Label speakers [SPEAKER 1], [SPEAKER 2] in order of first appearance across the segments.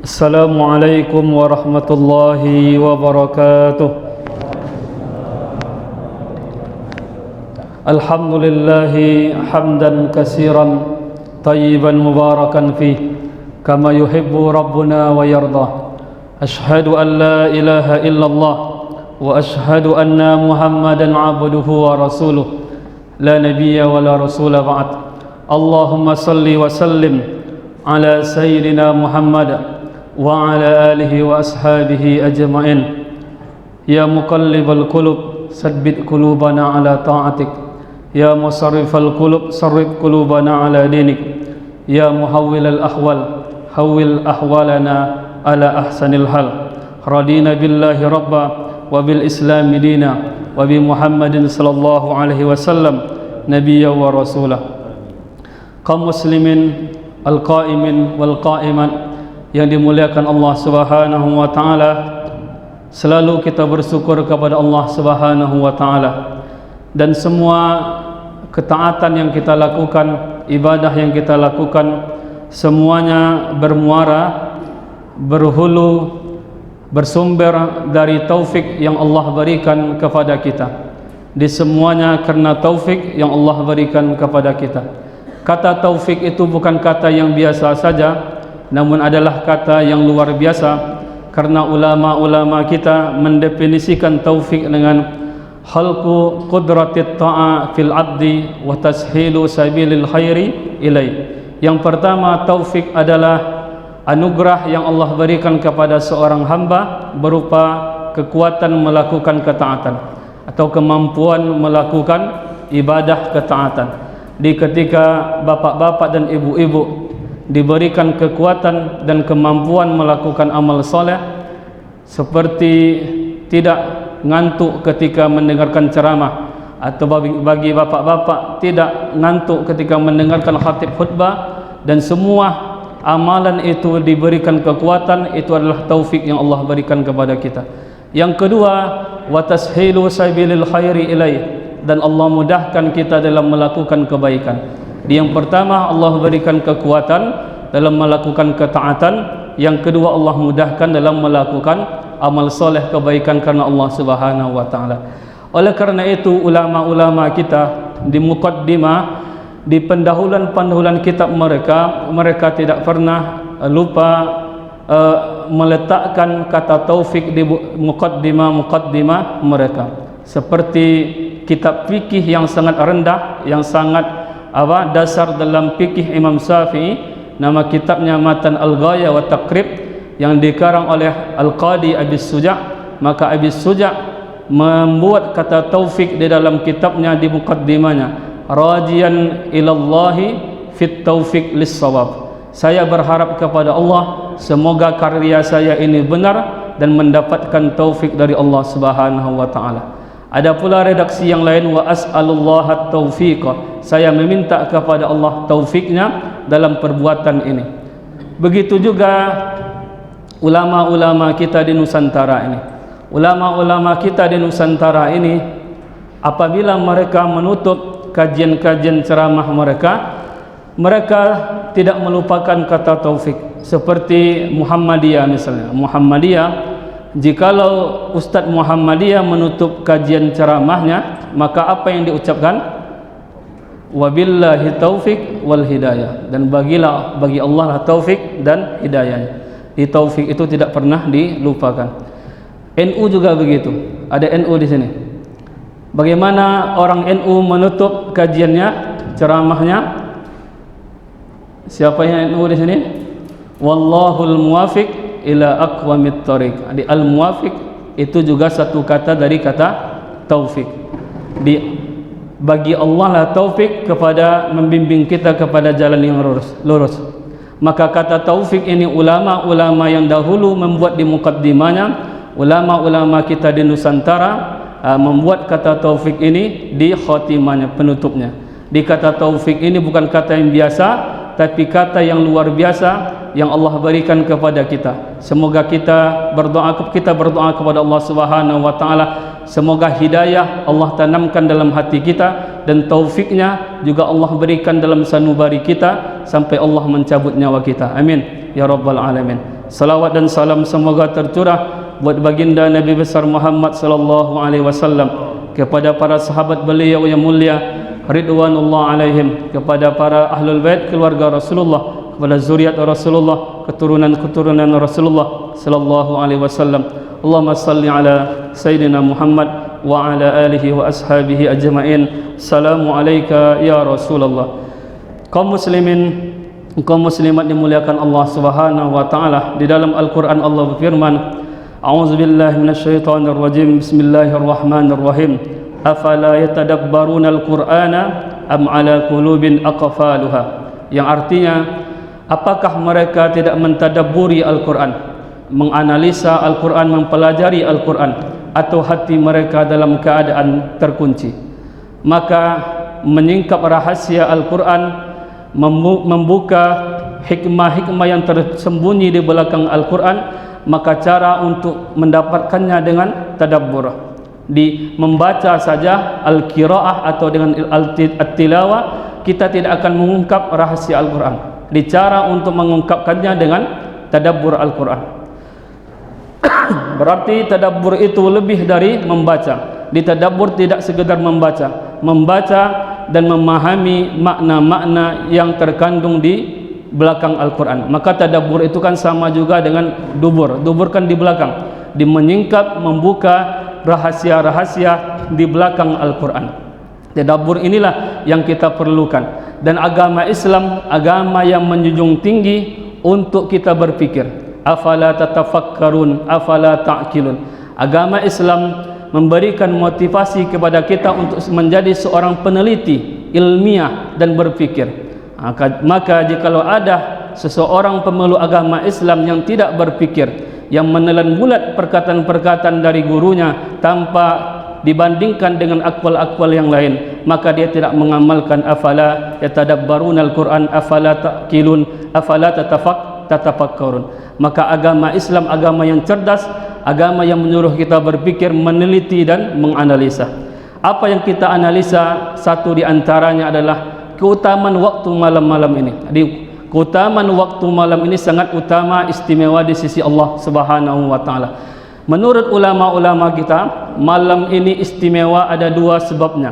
[SPEAKER 1] Assalamualaikum warahmatullahi wabarakatuh. Alhamdulillahi hamdan katsiran tayyiban mubarakan fih kama yuhibbu rabbuna wa yardah. Ashhadu an la ilaha illallah wa ashhadu anna Muhammadan abduhu wa rasuluh la nabiyya wa la rasula ba'd. Allahumma salli wa sallim ala sayyidina Muhammad wa ala alihi wa ashabihi ajma'in. Ya muqallibal qulub sabbit qulubana ala ta'atik, ya musarrifal qulub sarrif qulubana ala dinik, ya muhawwilal ahwal hawwil ahwalana ala ahsanil hal. Radina billahi rabba wa bil islami dina wa bi Muhammadin sallallahu alaihi wasallam nabiyya wa rasulah. Kaum muslimin al-qa'imin wal qa'imat yang dimuliakan Allah Subhanahu wa taala, selalu kita bersyukur kepada Allah Subhanahu wa taala, dan semua ketaatan yang kita lakukan, ibadah yang kita lakukan, semuanya bermuara, berhulu, bersumber dari taufik yang Allah berikan kepada kita. Di semuanya karena taufik yang Allah berikan kepada kita. Kata taufik itu bukan kata yang biasa saja, namun adalah kata yang luar biasa, karena ulama-ulama kita mendefinisikan taufik dengan khalqu qudratit ta'a fil abdi wa tashilu sabilil khairi ilai. Yang pertama, taufik adalah anugerah yang Allah berikan kepada seorang hamba berupa kekuatan melakukan ketaatan atau kemampuan melakukan ibadah ketaatan. Di ketika bapak-bapak dan ibu-ibu diberikan kekuatan dan kemampuan melakukan amal soleh, seperti tidak ngantuk ketika mendengarkan ceramah, atau bagi bapak-bapak tidak ngantuk ketika mendengarkan khatib khutbah, dan semua amalan itu diberikan kekuatan, itu adalah taufik yang Allah berikan kepada kita. Yang kedua, wa tashilu sabilil khairi ilaih, dan Allah mudahkan kita dalam melakukan kebaikan. Yang pertama, Allah berikan kekuatan dalam melakukan ketaatan. Yang kedua, Allah mudahkan dalam melakukan amal soleh kebaikan karena Allah Subhanahu wa taala. Oleh karena itu, ulama-ulama kita di muqaddimah, di pendahuluan kitab mereka tidak pernah lupa meletakkan kata taufik di muqaddimah mereka. Seperti kitab fikih yang sangat rendah, yang sangat dasar dalam fikih Imam Syafi'i, nama kitabnya Matan Al-Ghaya wa Taqrib, yang dikarang oleh Al-Qadi Abis Suja'. Maka Abis Suja' membuat kata taufik di dalam kitabnya di muqaddimahnya, rajian ilallahi fit taufik lis-shawab. Saya berharap kepada Allah semoga karya saya ini benar dan mendapatkan taufik dari Allah Subhanahu wa taala. Ada pula redaksi yang lain, wa as'alullaha taufiqa, saya meminta kepada Allah taufiknya dalam perbuatan ini. Begitu juga ulama-ulama kita di Nusantara ini. Ulama-ulama kita di Nusantara ini, apabila mereka menutup kajian-kajian ceramah mereka tidak melupakan kata taufik. Seperti Muhammadiyah misalnya. Muhammadiyah, jikalau Ustadz Muhammadiyah menutup kajian ceramahnya, maka apa yang diucapkan? Wabillahi taufik wal hidayah, dan bagi Allah lah taufik dan hidayahnya. Di taufik itu tidak pernah dilupakan. NU juga begitu. Ada NU di sini. Bagaimana orang NU menutup kajiannya, ceramahnya? Siapa yang NU di sini? Wallahul muwafiq ila aqwamit thoriq. Di al-muwafiq itu juga satu kata dari kata taufik. Bagi Allah lah taufik kepada membimbing kita kepada jalan yang lurus. Maka kata taufik ini ulama-ulama yang dahulu membuat di muqaddimahnya, ulama-ulama kita di Nusantara membuat kata taufik ini di khotimahnya, penutupnya. Di kata taufik ini bukan kata yang biasa, tapi kata yang luar biasa yang Allah berikan kepada kita. Semoga kita berdoa kepada Allah Subhanahu wa taala, semoga hidayah Allah tanamkan dalam hati kita, dan taufiknya juga Allah berikan dalam sanubari kita, sampai Allah mencabut nyawa kita. Amin ya rabbal alamin. Salawat dan salam semoga tercurah buat baginda Nabi besar Muhammad sallallahu alaihi wasallam, kepada para sahabat beliau yang mulia ridwanullah alaihim, kepada para ahlul bait keluarga Rasulullah, kepada zuriat Rasulullah, keturunan-keturunan Rasulullah sallallahu alaihi wasallam. Allahumma salli ala sayyidina Muhammad wa ala alihi wa ashabihi ajma'in. Assalamu alayka ya Rasulullah. Kaum muslimin, kaum muslimat dimuliakan Allah Subhanahu wa taala. Di dalam Al-Qur'an Allah berfirman, a'udzubillahi minasyaitonir rajim, bismillahirrahmanirrahim. Afala yatadabbaruna al-Qur'ana am ala qulubin aqfaluha. Yang artinya, apakah mereka tidak mentadabburi Al-Qur'an, menganalisa Al-Quran, mempelajari Al-Quran, atau hati mereka dalam keadaan terkunci? Maka menyingkap rahasia Al-Quran, membuka hikmah-hikmah yang tersembunyi di belakang Al-Quran, maka cara untuk mendapatkannya dengan tadabbur, di membaca saja al-qiraah atau dengan al-tilawah, kita tidak akan mengungkap rahasia Al-Quran. Di cara untuk mengungkapkannya dengan tadabbur Al-Quran. Berarti tadabbur itu lebih dari membaca. Di tadabbur tidak sekedar membaca dan memahami makna-makna yang terkandung di belakang Al-Quran. Maka tadabbur itu kan sama juga dengan dubur. Dubur kan di belakang, di menyingkap, membuka rahasia-rahasia di belakang Al-Quran. Tadabbur inilah yang kita perlukan. Dan agama Islam, agama yang menjunjung tinggi untuk kita berpikir. Afala tatafakkarun, afala ta'qilun. Agama Islam memberikan motivasi kepada kita untuk menjadi seorang peneliti ilmiah dan berpikir. Maka jikalau ada seseorang pemeluk agama Islam yang tidak berpikir, yang menelan bulat perkataan-perkataan dari gurunya tanpa dibandingkan dengan akwal-akwal yang lain, maka dia tidak mengamalkan afala yatadabbarunal Quran, afala ta'qilun, afala tatafakkarun. Maka agama Islam agama yang cerdas, agama yang menyuruh kita berpikir, meneliti dan menganalisa. Apa yang kita analisa, satu di antaranya adalah keutamaan waktu malam-malam ini. Jadi keutamaan waktu malam ini sangat utama, istimewa di sisi Allah Subhanahu wa taala. Menurut ulama-ulama kita, malam ini istimewa ada dua sebabnya.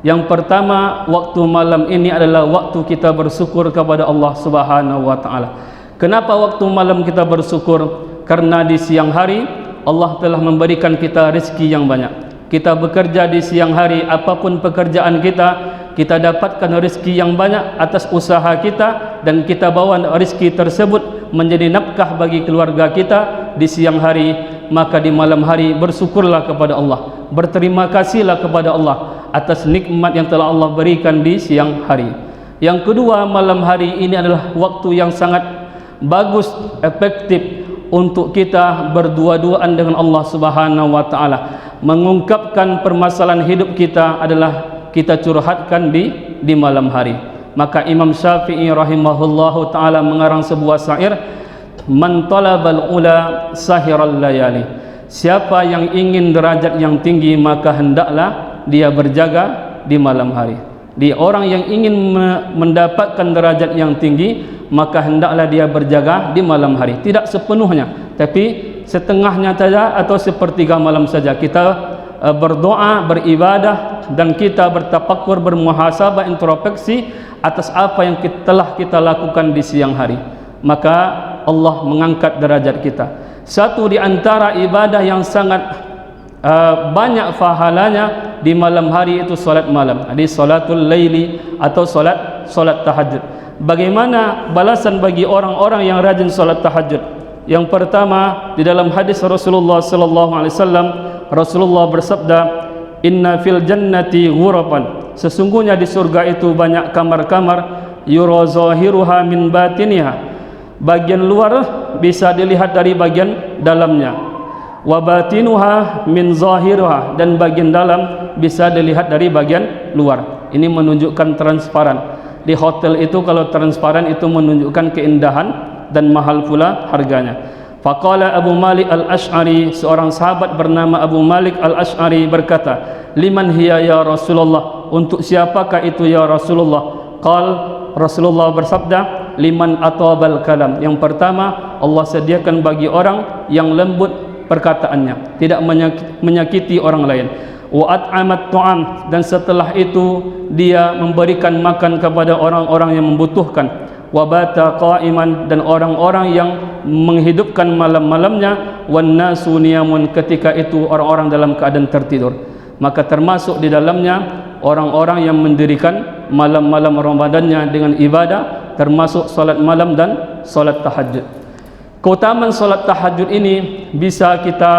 [SPEAKER 1] Yang pertama, waktu malam ini adalah waktu kita bersyukur kepada Allah Subhanahu wa taala. Kenapa waktu malam kita bersyukur? Karena di siang hari Allah telah memberikan kita rezeki yang banyak. Kita bekerja di siang hari, apapun pekerjaan kita, kita dapatkan rezeki yang banyak atas usaha kita, dan kita bawa rezeki tersebut menjadi nafkah bagi keluarga kita di siang hari. Maka di malam hari bersyukurlah kepada Allah, berterima kasihlah kepada Allah atas nikmat yang telah Allah berikan di siang hari. Yang kedua, malam hari ini adalah waktu yang sangat bagus, efektif untuk kita berdua-duaan dengan Allah Subhanahu wa taala. Mengungkapkan permasalahan hidup kita adalah kita curhatkan di malam hari. Maka Imam Syafi'i rahimahullahu taala mengarang sebuah syair, man talabal ula sahiral layali. Siapa yang ingin derajat yang tinggi, maka hendaklah dia berjaga di malam hari. Di orang yang ingin mendapatkan derajat yang tinggi, maka hendaklah dia berjaga di malam hari. Tidak sepenuhnya, tapi setengahnya saja atau sepertiga malam saja. Kita berdoa, beribadah, dan kita bertafakkur, bermuhasabah, introspeksi atas apa yang telah kita lakukan di siang hari. Maka Allah mengangkat derajat kita. Satu di antara ibadah yang sangat banyak pahalanya di malam hari itu solat malam. Jadi solatul laili atau solat tahajud. Bagaimana balasan bagi orang-orang yang rajin solat tahajud? Yang pertama, di dalam hadis Rasulullah sallallahu alaihi wasallam, Rasulullah bersabda, inna fil jannati ghurafan. Sesungguhnya di surga itu banyak kamar-kamar, yura zahiruha min batiniha. Bagian luar bisa dilihat dari bagian dalamnya. Wa batinuha min zahiriha, dan bagian dalam bisa dilihat dari bagian luar. Ini menunjukkan transparan. Di hotel itu kalau transparan itu menunjukkan keindahan dan mahal pula harganya. Faqala Abu Malik Al-Asy'ari, seorang sahabat bernama Abu Malik Al-Asy'ari berkata, liman hiya ya Rasulullah, untuk siapakah itu ya Rasulullah? Qal Rasulullah bersabda, liman atwabal kalam. Yang pertama, Allah sediakan bagi orang yang lembut perkataannya, tidak menyakiti orang lain. Wa at'amat tu'am, dan setelah itu dia memberikan makan kepada orang-orang yang membutuhkan. Wa bata qa'iman, dan orang-orang yang menghidupkan malam-malamnya. Wan nasu niyamun, ketika itu orang-orang dalam keadaan tertidur. Maka termasuk di dalamnya orang-orang yang mendirikan malam-malam Ramadannya dengan ibadah, termasuk solat malam dan solat tahajud. Keutamaan solat tahajud ini bisa kita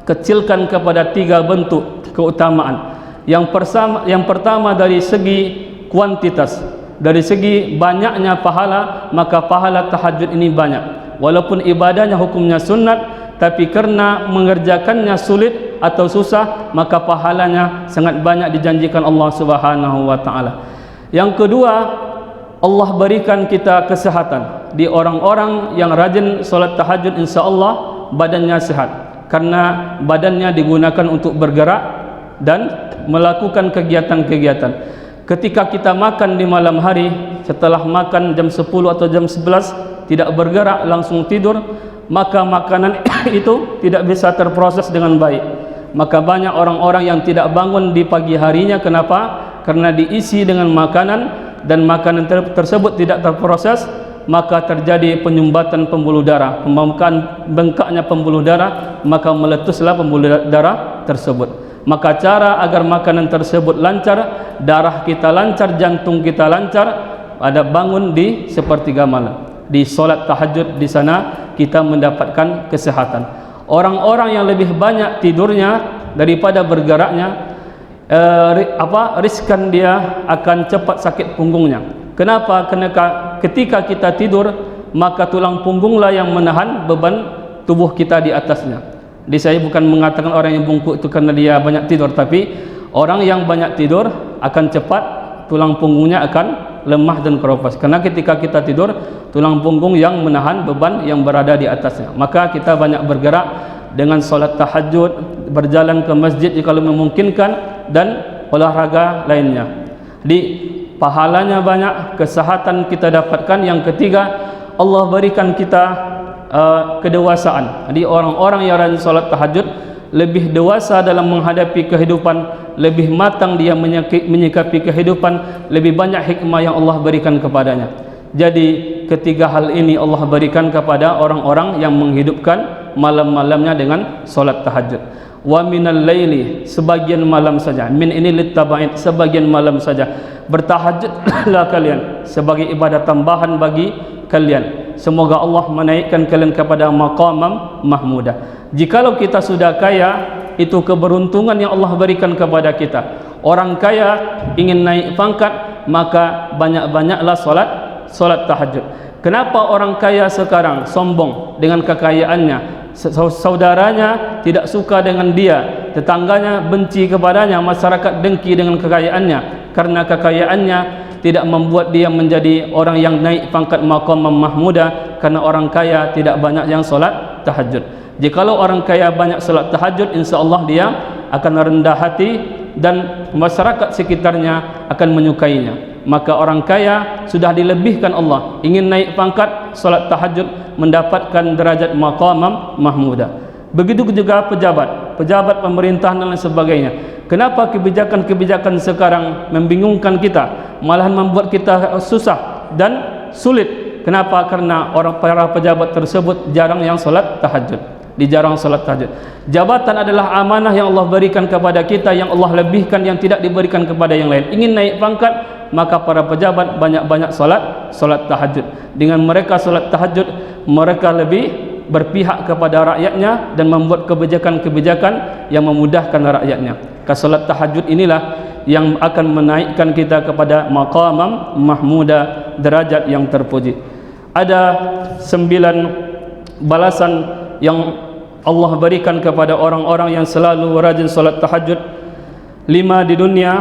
[SPEAKER 1] kecilkan kepada 3 bentuk keutamaan. Yang pertama dari segi kuantitas, dari segi banyaknya pahala, maka pahala tahajud ini banyak. Walaupun ibadahnya hukumnya sunat, tapi karena mengerjakannya sulit atau susah, maka pahalanya sangat banyak dijanjikan Allah Subhanahu wa taala. Yang kedua, Allah berikan kita kesehatan. Di orang-orang yang rajin solat tahajud, insyaallah badannya sehat, karena badannya digunakan untuk bergerak dan melakukan kegiatan-kegiatan. Ketika kita makan di malam hari, setelah makan jam 10 atau jam 11 tidak bergerak, langsung tidur, maka makanan itu tidak bisa terproses dengan baik. Maka banyak orang-orang yang tidak bangun di pagi harinya. Kenapa? Karena diisi dengan makanan, dan makanan tersebut tidak terproses, maka terjadi penyumbatan pembuluh darah, bengkaknya pembuluh darah, maka meletuslah pembuluh darah tersebut. Maka cara agar makanan tersebut lancar, darah kita lancar, jantung kita lancar, ada bangun di sepertiga malam, di solat tahajud. Di sana kita mendapatkan kesehatan. Orang-orang yang lebih banyak tidurnya daripada bergeraknya, riskan dia akan cepat sakit punggungnya. Kenapa? Karena ketika kita tidur, maka tulang punggunglah yang menahan beban tubuh kita di atasnya. Jadi saya bukan mengatakan orang yang bungkuk itu karena dia banyak tidur, tapi orang yang banyak tidur akan cepat tulang punggungnya akan lemah dan keropos, karena ketika kita tidur, tulang punggung yang menahan beban yang berada di atasnya. Maka kita banyak bergerak dengan solat tahajud, berjalan ke masjid jika memungkinkan, dan olahraga lainnya. Di pahalanya banyak, kesehatan kita dapatkan. Yang ketiga, Allah berikan kita kedewasaan. Jadi orang-orang yang rajin solat tahajud lebih dewasa dalam menghadapi kehidupan, lebih matang dia menyikapi kehidupan, lebih banyak hikmah yang Allah berikan kepadanya. Jadi ketiga hal ini Allah berikan kepada orang-orang yang menghidupkan malam-malamnya dengan solat tahajud. Wa minal laili, sebagian malam saja. Min ini litaba'id, sebagian malam saja. Bertahajudlah kalian sebagai ibadah tambahan bagi kalian. Semoga Allah menaikkan kalian kepada maqamam mahmudah. Jikalau kita sudah kaya, itu keberuntungan yang Allah berikan kepada kita. Orang kaya ingin naik pangkat, maka banyak-banyaklah solat tahajud. Kenapa orang kaya sekarang sombong dengan kekayaannya? Saudaranya tidak suka dengan dia, tetangganya benci kepadanya, masyarakat dengki dengan kekayaannya, karena kekayaannya tidak membuat dia menjadi orang yang naik pangkat maqam mahmudah. Karena orang kaya tidak banyak yang solat tahajud. Jikalau orang kaya banyak solat tahajud, insyaallah dia akan rendah hati dan masyarakat sekitarnya akan menyukainya. Maka orang kaya sudah dilebihkan Allah, ingin naik pangkat solat tahajud, mendapatkan derajat maqam mahmudah. Begitu juga pejabat pemerintahan dan lain sebagainya. Kenapa kebijakan-kebijakan sekarang membingungkan kita, malahan membuat kita susah dan sulit? Kenapa? Karena para pejabat tersebut jarang yang solat tahajud. Dijarang solat tahajud. Jabatan adalah amanah yang Allah berikan kepada kita, yang Allah lebihkan, yang tidak diberikan kepada yang lain. Ingin naik pangkat, maka para pejabat banyak-banyak solat tahajud. Dengan mereka solat tahajud, mereka lebih berpihak kepada rakyatnya dan membuat kebijakan-kebijakan yang memudahkan rakyatnya. Solat tahajud inilah yang akan menaikkan kita kepada maqamam mahmudah, derajat yang terpuji. Ada 9 balasan yang Allah berikan kepada orang-orang yang selalu rajin solat tahajud. 5 di dunia,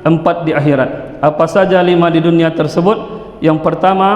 [SPEAKER 1] 4 di akhirat. Apa saja 5 di dunia tersebut? Yang pertama,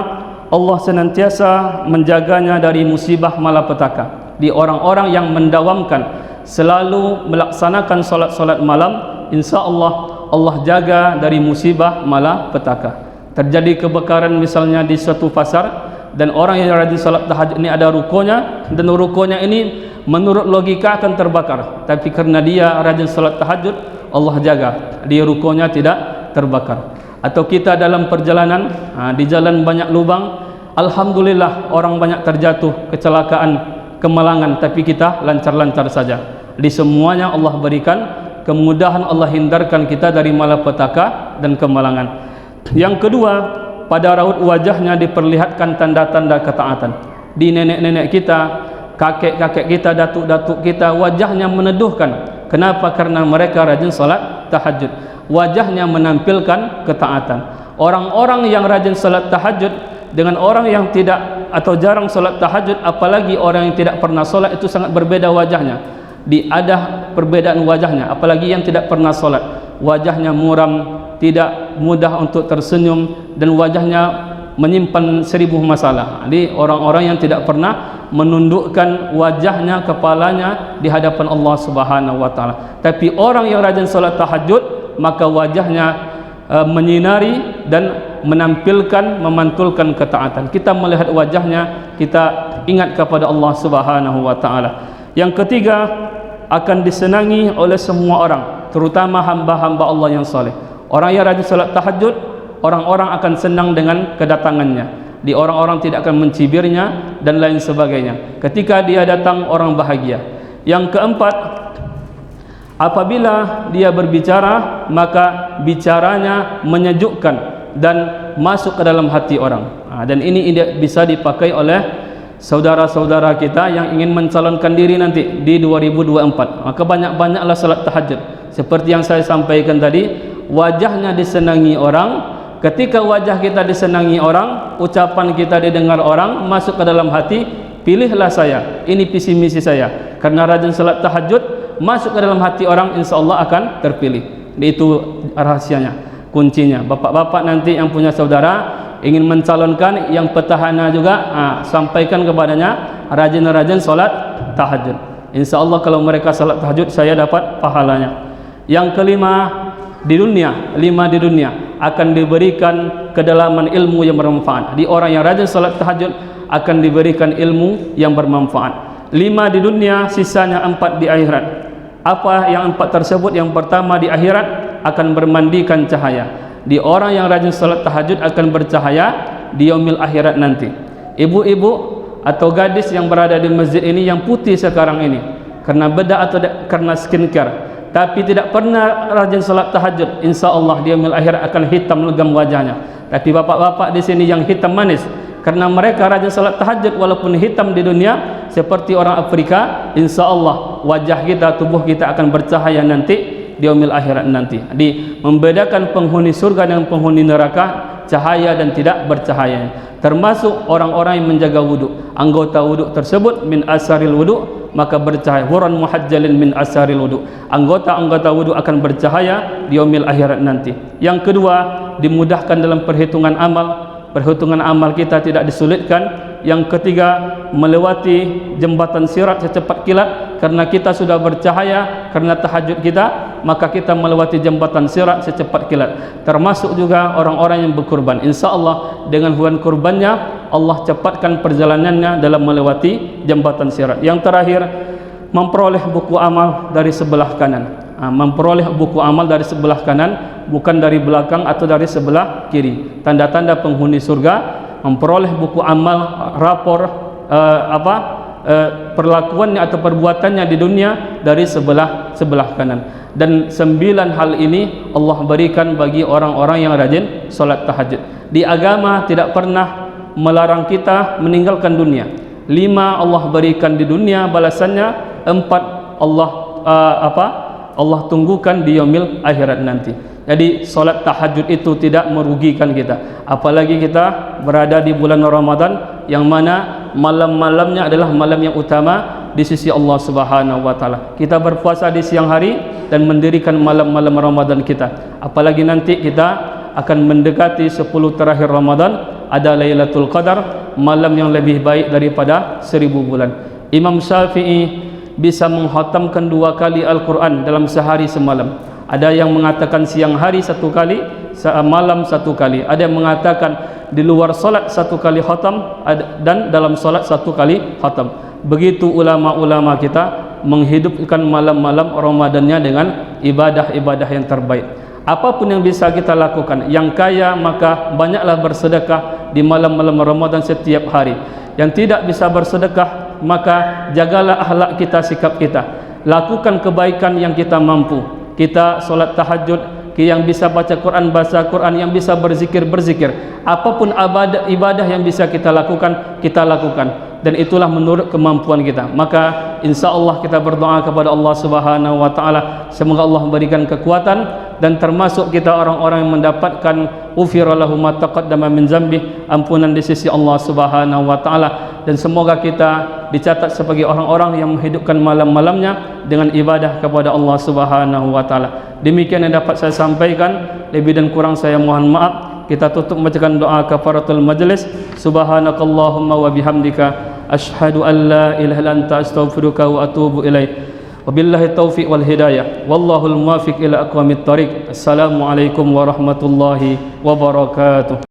[SPEAKER 1] Allah senantiasa menjaganya dari musibah malapetaka. Di orang-orang yang mendawamkan, selalu melaksanakan solat-solat malam, insya Allah Allah jaga dari musibah malapetaka. terjadi kebakaran misalnya di suatu pasar, dan orang yang rajin salat tahajud ini ada rukonya, dan rukonya ini menurut logika akan terbakar, tapi karena dia rajin salat tahajud, Allah jaga dia rukonya tidak terbakar. Atau kita dalam perjalanan, di jalan banyak lubang, alhamdulillah orang banyak terjatuh, kecelakaan, kemalangan, tapi kita lancar-lancar saja. Di semuanya Allah berikan kemudahan, Allah hindarkan kita dari malapetaka dan kemalangan. Yang kedua, pada raut wajahnya diperlihatkan tanda-tanda ketaatan. Di nenek-nenek kita, kakek-kakek kita, datuk-datuk kita, wajahnya meneduhkan. Kenapa? Karena mereka rajin salat tahajud. Wajahnya menampilkan ketaatan. Orang-orang yang rajin salat tahajud dengan orang yang tidak atau jarang salat tahajud, apalagi orang yang tidak pernah salat, itu sangat berbeda wajahnya. Ada perbedaan wajahnya, apalagi yang tidak pernah salat. Wajahnya muram, tidak mudah untuk tersenyum, dan wajahnya menyimpan 1000 masalah. Jadi orang-orang yang tidak pernah menundukkan wajahnya, kepalanya di hadapan Allah Subhanahu wa taala. Tapi orang yang rajin salat tahajud, maka wajahnya menyinari dan menampilkan, memantulkan ketaatan. Kita melihat wajahnya, kita ingat kepada Allah Subhanahu wa taala. Yang ketiga, akan disenangi oleh semua orang, terutama hamba-hamba Allah yang saleh. Orang yang rajin salat tahajud, orang-orang akan senang dengan kedatangannya. Di orang-orang tidak akan mencibirnya dan lain sebagainya. Ketika dia datang, orang bahagia. Yang keempat, apabila dia berbicara, maka bicaranya menyejukkan dan masuk ke dalam hati orang. Dan ini bisa dipakai oleh saudara-saudara kita yang ingin mencalonkan diri nanti di 2024. Maka banyak-banyaklah salat tahajud. Seperti yang saya sampaikan tadi, wajahnya disenangi orang. Ketika wajah kita disenangi orang, ucapan kita didengar orang, masuk ke dalam hati, pilihlah saya, ini visi misi saya. Karena rajin salat tahajud, masuk ke dalam hati orang, insya Allah akan terpilih. Itu rahasianya, kuncinya. Bapak-bapak nanti yang punya saudara ingin mencalonkan, yang petahana juga, sampaikan kepadanya, rajin-rajin salat tahajud. Insya Allah kalau mereka salat tahajud, saya dapat pahalanya. Yang kelima, di dunia, 5 di dunia akan diberikan kedalaman ilmu yang bermanfaat. Di orang yang rajin salat tahajud akan diberikan ilmu yang bermanfaat. 5 di dunia, sisanya 4 di akhirat. Apa yang 4 tersebut? Yang pertama, di akhirat akan bermandikan cahaya. Di orang yang rajin salat tahajud akan bercahaya di yaumil akhirat nanti. Ibu-ibu atau gadis yang berada di masjid ini yang putih sekarang ini karena bedak atau karena skincare, tapi tidak pernah rajin salat tahajud, insya Allah di yaumil akhirat akan hitam legam wajahnya. Tapi bapak-bapak di sini yang hitam manis karena mereka rajin salat tahajud, walaupun hitam di dunia seperti orang Afrika, insya Allah wajah kita, tubuh kita akan bercahaya nanti di yaumil akhirat nanti. Jadi membedakan penghuni surga dengan penghuni neraka, cahaya dan tidak bercahaya. Termasuk orang-orang yang menjaga wudu, anggota wudu tersebut min asaril wudu, maka bercahaya. Huran muhajjalin min asaril wudu, anggota-anggota wudu akan bercahaya di yaumil akhirat nanti. Yang kedua, dimudahkan dalam perhitungan amal. Perhitungan amal kita tidak disulitkan. Yang ketiga, melewati jembatan sirat secepat kilat, karena kita sudah bercahaya karena tahajud kita, maka kita melewati jembatan sirat secepat kilat. Termasuk juga orang-orang yang berkurban, insya Allah dengan hewan kurbannya Allah cepatkan perjalanannya dalam melewati jembatan sirat. Yang terakhir, memperoleh buku amal dari sebelah kanan. Memperoleh buku amal dari sebelah kanan, bukan dari belakang atau dari sebelah kiri. Tanda-tanda penghuni surga memperoleh buku amal, rapor perlakuannya atau perbuatannya di dunia dari sebelah kanan. Dan 9 hal ini Allah berikan bagi orang-orang yang rajin salat tahajud. Di agama tidak pernah melarang kita meninggalkan dunia. 5 Allah berikan di dunia balasannya, 4 Allah tunggukan di yaumil akhirat nanti. Jadi salat tahajud itu tidak merugikan kita, apalagi kita berada di bulan Ramadan yang mana malam-malamnya adalah malam yang utama di sisi Allah Subhanahu wa taala. Kita berpuasa di siang hari dan mendirikan malam-malam Ramadan kita. Apalagi nanti kita akan mendekati 10 terakhir Ramadan, ada Lailatul Qadar, malam yang lebih baik daripada 1000 bulan. Imam Syafi'i bisa menghatamkan 2 kali Al-Quran dalam sehari semalam. Ada yang mengatakan siang hari 1 kali, malam 1 kali. Ada yang mengatakan di luar solat 1 kali khatam dan dalam solat 1 kali khatam. Begitu ulama-ulama kita menghidupkan malam-malam Ramadannya dengan ibadah-ibadah yang terbaik. Apapun yang bisa kita lakukan, yang kaya maka banyaklah bersedekah di malam-malam Ramadan setiap hari. Yang tidak bisa bersedekah, maka jagalah akhlak kita, sikap kita. Lakukan kebaikan yang kita mampu. Kita solat tahajud, yang bisa baca Quran, baca Quran, yang bisa berzikir, berzikir. Apapun ibadah yang bisa kita lakukan, kita lakukan. Dan itulah menurut kemampuan kita. Maka insya-Allah kita berdoa kepada Allah Subhanahu wa taala, semoga Allah memberikan kekuatan dan termasuk kita orang-orang yang mendapatkan ufira lahu ma taqaddama min zambi, ampunan di sisi Allah Subhanahu wa taala, dan semoga kita dicatat sebagai orang-orang yang menghidupkan malam-malamnya dengan ibadah kepada Allah Subhanahu wa taala. Demikian yang dapat saya sampaikan, lebih dan kurang saya mohon maaf. Kita tutup membacakan doa kafaratul majlis. Subhanakallahumma wa bihamdika asyhadu an la ilaha illa anta astaghfiruka wa atubu ilaik. Wabillahi taufiq wal hidayah. Wallahul muwaffiq ila aqwamit thariq. Assalamualaikum warahmatullahi wabarakatuh.